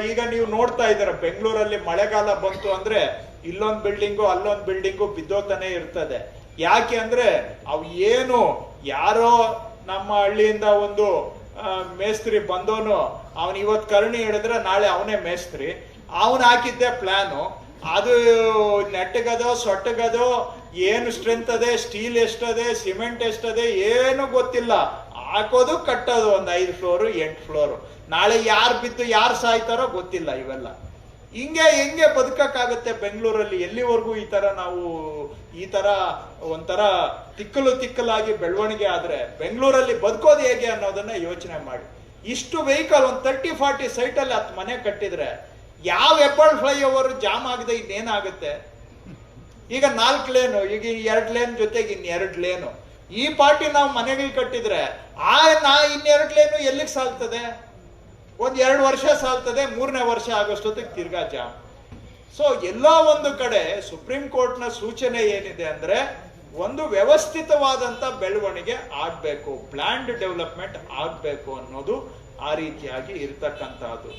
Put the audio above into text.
ಈಗ ನೀವು ನೋಡ್ತಾ ಇದ್ದೀರ ಬೆಂಗಳೂರಲ್ಲಿ ಮಳೆಗಾಲ ಬಂತು ಅಂದ್ರೆ ಇಲ್ಲೊಂದು ಬಿಲ್ಡಿಂಗು ಅಲ್ಲೊಂದು ಬಿಲ್ಡಿಂಗು ಬಿದ್ದೋತಾನೆ ಇರ್ತದೆ. ಯಾಕೆ ಅಂದ್ರೆ ಅವು ಏನು ಯಾರೋ ನಮ್ಮ ಹಳ್ಳಿಯಿಂದ ಒಂದು ಮೇಸ್ತ್ರಿ ಬಂದೋನು ಅವನ್ ಇವತ್ತು ಕರ್ಣಿ ಹಿಡಿದ್ರೆ ನಾಳೆ ಅವನೇ ಮೇಸ್ತ್ರಿ, ಅವನ್ ಹಾಕಿದ್ದೆ ಪ್ಲಾನು. ಅದು ನೆಟ್ಟಗದೋ ಸೊಟ್ಟಗದೋ ಏನು ಸ್ಟ್ರೆಂತ್ ಅದೇ, ಸ್ಟೀಲ್ ಎಷ್ಟದೆ, ಸಿಮೆಂಟ್ ಎಷ್ಟದೆ ಏನು ಗೊತ್ತಿಲ್ಲ. ಹಾಕೋದು ಕಟ್ಟೋದು ಒಂದು 5 ಫ್ಲೋರು 8 ಫ್ಲೋರು. ನಾಳೆ ಯಾರು ಬಿದ್ದು ಯಾರು ಸಾಯ್ತಾರೋ ಗೊತ್ತಿಲ್ಲ. ಇವೆಲ್ಲ ಹೆಂಗೆ ಬದುಕಕ್ಕಾಗತ್ತೆ ಬೆಂಗಳೂರಲ್ಲಿ? ಎಲ್ಲಿವರೆಗೂ ಈ ತರ ಒಂಥರ ತಿಕ್ಕಲಾಗಿ ಬೆಳವಣಿಗೆ ಆದ್ರೆ ಬೆಂಗಳೂರಲ್ಲಿ ಬದುಕೋದು ಹೇಗೆ ಅನ್ನೋದನ್ನ ಯೋಚನೆ ಮಾಡಿ. ಇಷ್ಟು ವೆಹಿಕಲ್ ಒಂದು 30-40 ಸೈಟಲ್ಲಿ 10 ಮನೆ ಕಟ್ಟಿದ್ರೆ ಯಾವ ಹೆಬ್ಬಾಳ್ ಫ್ಲೈಓವರ್ ಜಾಮ್ ಆಗದೆ ಇನ್ನೇನಾಗುತ್ತೆ? ಈಗ 4 ಲೇನು, ಈಗ 2 ಲೇನ್ ಜೊತೆಗೆ ಇನ್ 2 ಲೇನು. ಈ ಪಾರ್ಟಿ ನಾವು ಮನೆಗಳು ಕಟ್ಟಿದ್ರೆ ಇನ್ನೆರಡು ಲೇನು ಎಲ್ಲಿಗೆ ಸಾಲ್ತದೆ? ಒಂದ್ 2 ವರ್ಷ ಸಾಲ್ತದೆ, 3ನೇ ವರ್ಷ ಆಗೋಷ್ಟೊತ್ತಿಗೆ ತಿರ್ಗಾ ಜಾಮ್. ಸೊ ಎಲ್ಲೋ ಒಂದು ಕಡೆ ಸುಪ್ರೀಂ ಕೋರ್ಟ್ನ ಸೂಚನೆ ಏನಿದೆ ಅಂದ್ರೆ ಒಂದು ವ್ಯವಸ್ಥಿತವಾದಂತ ಬೆಳವಣಿಗೆ ಆಗ್ಬೇಕು, ಪ್ಲಾನ್ಡ್ ಡೆವಲಪ್ಮೆಂಟ್ ಆಗ್ಬೇಕು ಅನ್ನೋದು ಆ ರೀತಿಯಾಗಿ ಇರ್ತಕ್ಕಂಥದ್ದು.